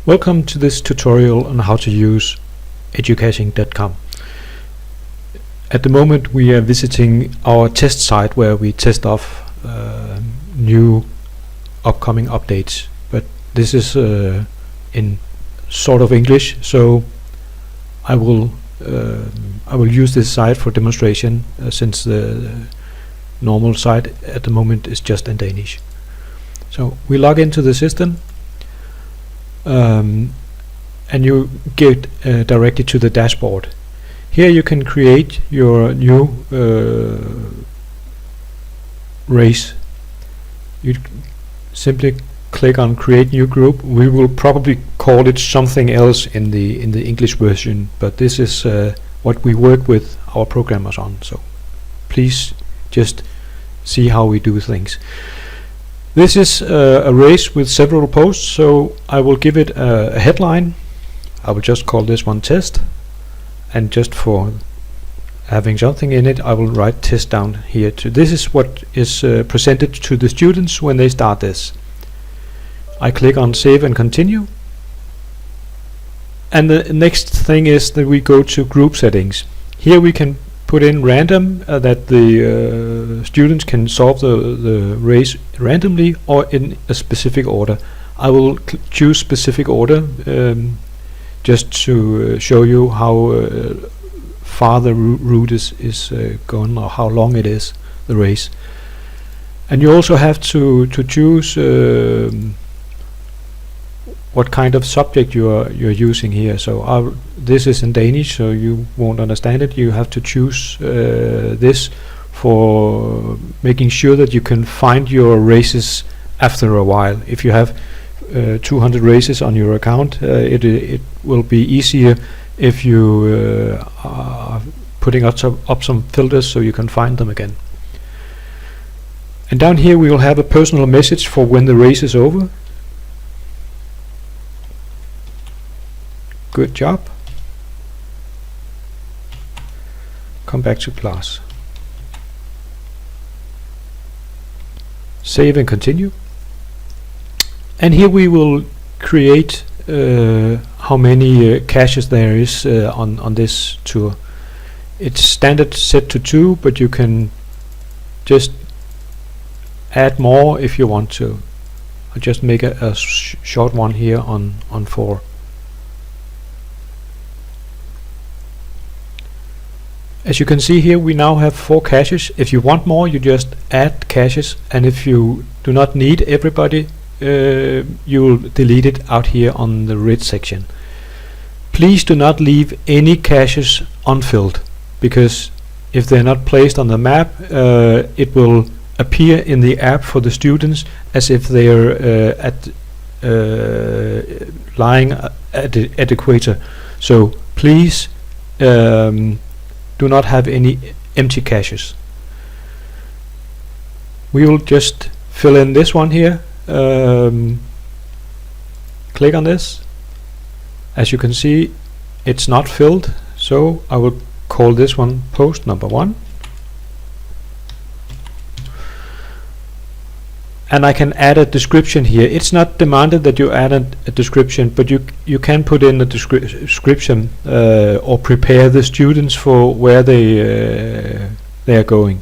Welcome to this tutorial on how to use educaching.com. At the moment we are visiting our test site where we test off new upcoming updates, but this is in sort of English, so I will use this site for demonstration since the normal site at the moment is just in Danish. So we log into the system, and you get directed to the dashboard. Here you can create your new race. You simply click on create new group. We will probably call it something else in the English version, but this is what we work with our programmers on, so please just see how we do things. This is a race with several posts, so I will give it a headline. I will just call this one test, and just for having something in it I will write test down here too. This is what is presented to the students when they start this. I click on save and continue, and the next thing is that we go to group settings. Here we can put in random, that the students can solve the race randomly or in a specific order. I will choose specific order just to show you how far the route is going, or how long it is, the race. And you also have to choose what kind of subject you're using here. So this is in Danish, so you won't understand it. You have to choose this for making sure that you can find your races after a while. If you have 200 races on your account, it will be easier if you are putting up some filters so you can find them again. And down here we will have a personal message for when the race is over. Good job. Come back to class. Save and continue. And here we will create how many caches there is on this tour. It's standard set to 2, but you can just add more if you want to. I'll just make a short one here on 4. As you can see here, we now have 4 caches. If you want more, you just add caches, and if you do not need everybody, you will delete it out here on the red section. Please do not leave any caches unfilled, because if they're not placed on the map, it will appear in the app for the students as if they are lying at the equator. So please do not have any empty caches. We will just fill in this one here. Click on this. As you can see, it's not filled, so I will call this one post number 1. And I can add a description here. It's not demanded that you add a description, but you can put in a description or prepare the students for where they are going,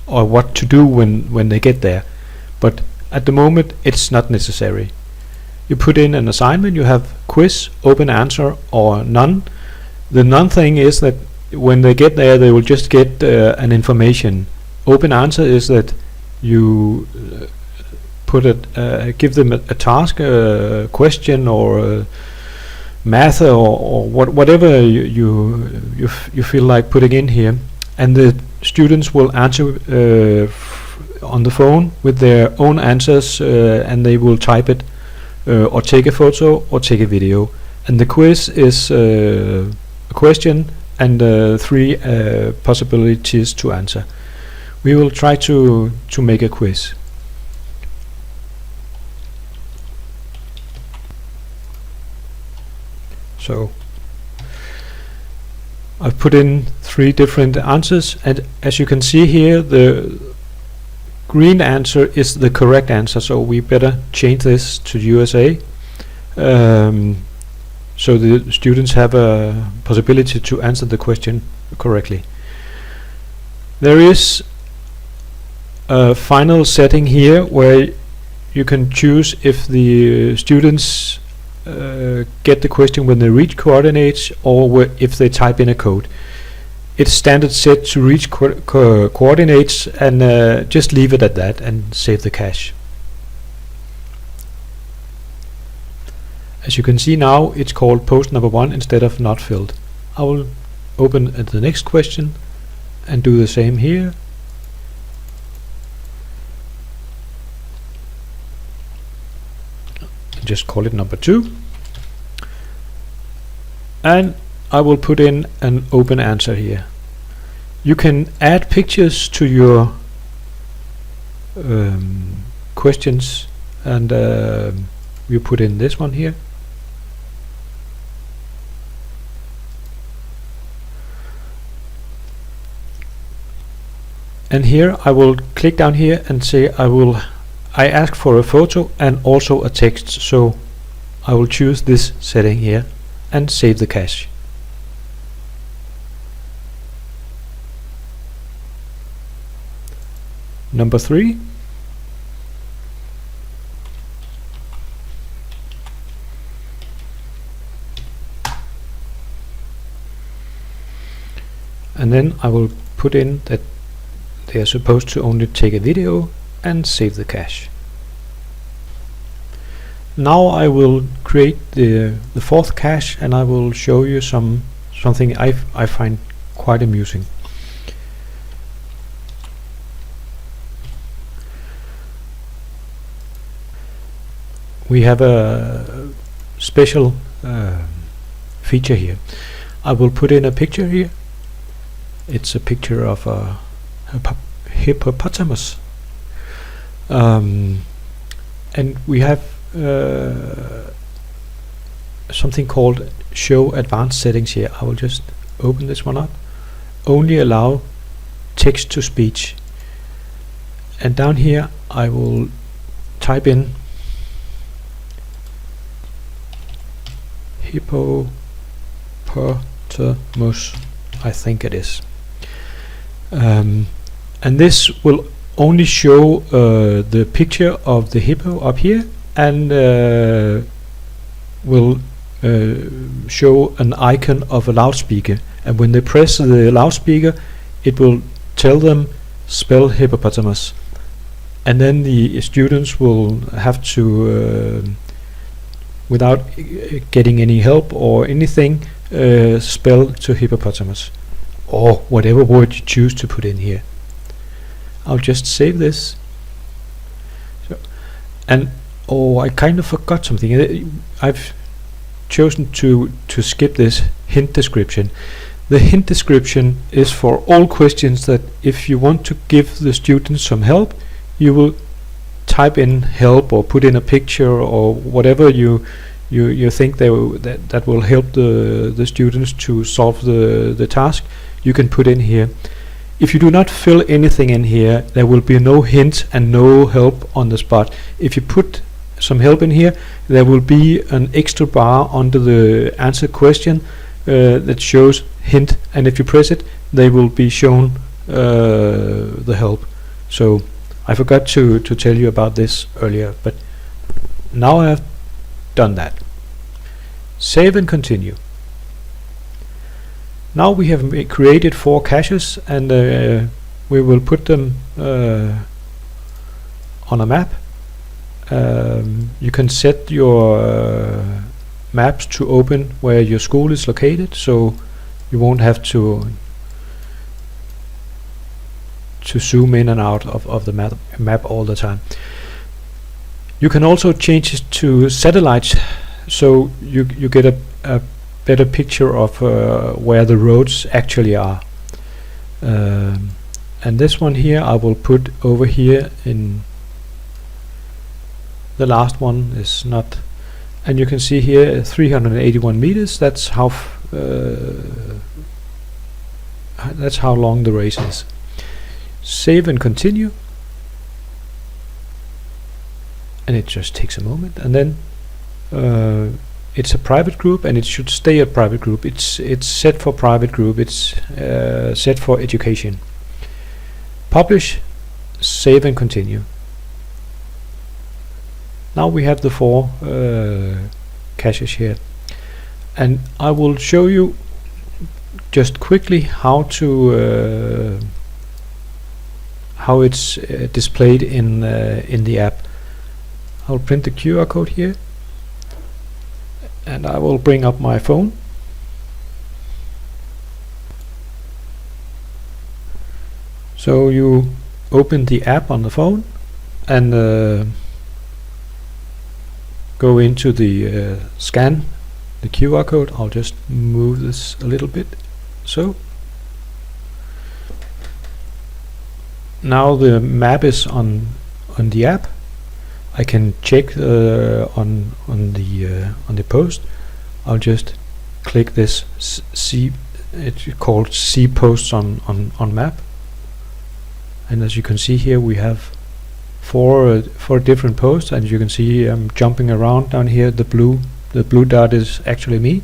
or what to do when they get there. But at the moment it's not necessary. You put in an assignment. You have quiz, open answer, or none. The none thing is that when they get there they will just get an information. Open answer is that you give them a task, a question, or math, or whatever you feel like putting in here, and the students will answer on the phone with their own answers, and they will type it or take a photo or take a video. And the quiz is a question and 3 possibilities to answer. We will try to make a quiz. So I've put in 3 different answers, and as you can see here, the green answer is the correct answer, so we better change this to USA. so the students have a possibility to answer the question correctly. There is a final setting here where you can choose if the students get the question when they reach coordinates or if they type in a code. It's standard set to reach coordinates, and just leave it at that and save the cache. As you can see now, it's called post number 1 instead of not filled. I will open at the next question and do the same here. Just call it number 2. And I will put in an open answer here. You can add pictures to your questions, and you put in this one here. And here I will click down here and say I ask for a photo and also a text, so I will choose this setting here and save the cache. Number 3. And then I will put in that they are supposed to only take a video and save the cache. Now I will create the fourth cache, and I will show you something I find quite amusing. We have a special feature here. I will put in a picture here. It's a picture of a hippopotamus, and we have something called show advanced settings here. I will just open this one up. Only allow text to speech, and down here I will type in hippopotamus, I think it is, and this will only show the picture of the hippo up here, and will show an icon of a loudspeaker, and when they press the loudspeaker it will tell them spell hippopotamus, and then the students will have to without getting any help or anything spell to hippopotamus, or whatever word you choose to put in here. I'll just save this. So, and I kind of forgot something. I've chosen to skip this hint description. The hint description is for all questions that if you want to give the students some help, you will type in help or put in a picture or whatever you think that will help the students to solve the task. You can put in here. If you do not fill anything in here, there will be no hint and no help on the spot. If you put some help in here, there will be an extra bar under the answer question that shows hint, and if you press it, they will be shown the help. So I forgot to tell you about this earlier, but now I have done that. Save and continue. Now we have created 4 caches, and we will put them on a map. You can set your maps to open where your school is located, so you won't have to zoom in and out of the map all the time. You can also change it to satellites, so you get a better picture of where the roads actually are. And this one here I will put over here in the last one is not, and you can see here 381 meters. That's how long the race is. Save and continue, and it just takes a moment, and then it's a private group and it should stay a private group. It's set for private group. It's set for education. Publish, save and continue. Now we have the 4 caches here, and I will show you just quickly how to how it's displayed in the app. I'll print the QR code here, and I will bring up my phone. So you open the app on the phone and go into the scan the QR code. I'll just move this a little bit. So now the map is on the app. I can check on the post. I'll just click this see. It's called see posts on map, and as you can see here we have four different posts, and you can see I'm jumping around down here. The blue dot is actually me.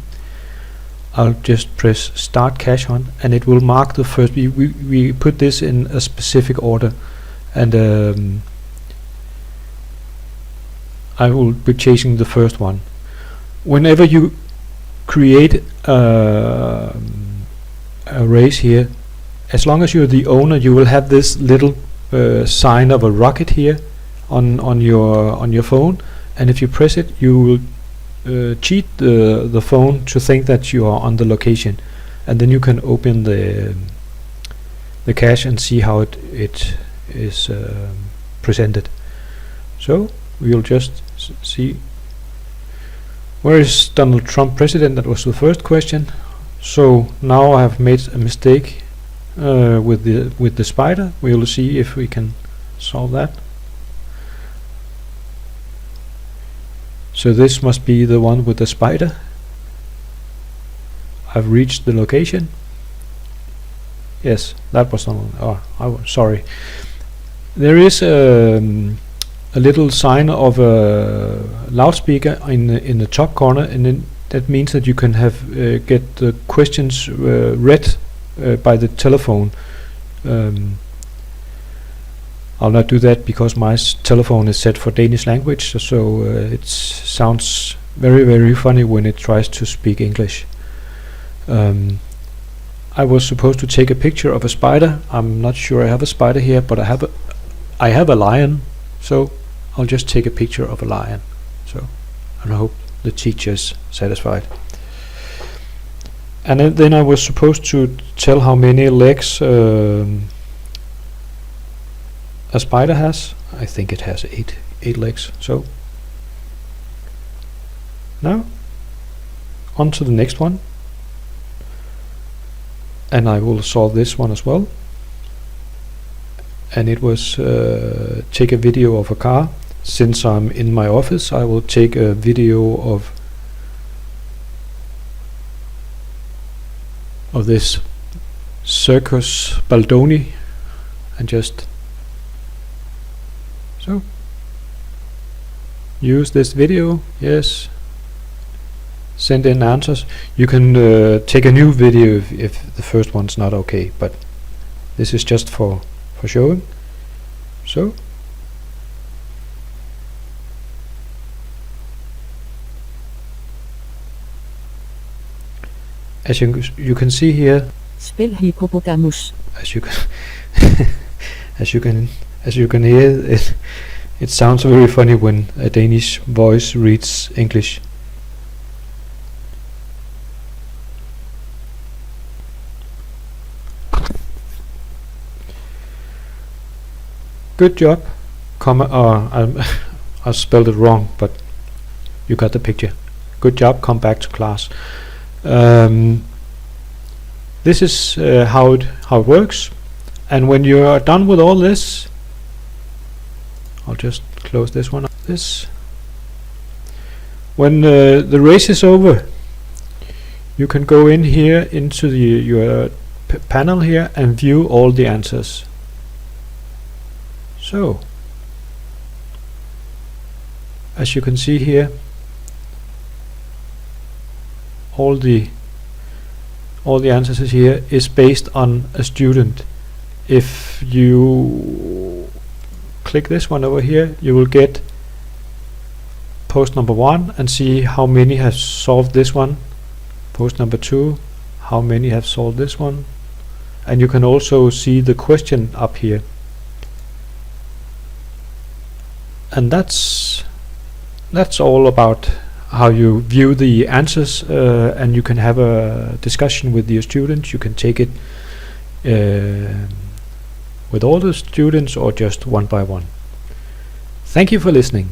I'll just press start cache on, and it will mark the first. We put this in a specific order, and I will be chasing the first one. Whenever you create a race here, as long as you're the owner, you will have this little sign of a rocket here on your phone, and if you press it, you will cheat the phone to think that you are on the location, and then you can open the cache and see how it is presented. So we'll just see, where is Donald Trump president? That was the first question. So now I have made a mistake with the spider. We'll see if we can solve that. So this must be the one with the spider. I've reached the location. Yes, that was on. Oh, sorry. There is a little sign of a loudspeaker in the top corner, and then that means that you can have get the questions read by the telephone. I'll not do that because my telephone is set for Danish language, so it sounds very, very funny when it tries to speak English. I was supposed to take a picture of a spider. I'm not sure I have a spider here, but I have a lion, so I'll just take a picture of a lion. So I hope the teacher's satisfied. And then I was supposed to tell how many legs a spider has. I think it has eight legs. So now on to the next one, and I will solve this one as well. And it was take a video of a car. Since I'm in my office, I will take a video of this Circus Baldoni, and just so use this video. Yes, send in answers. You can take a new video if the first one's not okay, but this is just for showing. So as you can see here, Spil hippopotamus. as you can as you can hear, it sounds very funny when a Danish voice reads English. Good job. I spelled it wrong, but you got the picture. Good job. Come back to class. This is how it works, and when you are done with all this, I'll just close this one up. When the race is over, you can go in here into your panel here and view all the answers. So as you can see here, all the answers is here, is based on a student. If you click this one over here, you will get post number 1 and see how many have solved this one. Post number 2, how many have solved this one. And you can also see the question up here. And that's all about how you view the answers, and you can have a discussion with your students. You can take it with all the students or just one by one. Thank you for listening.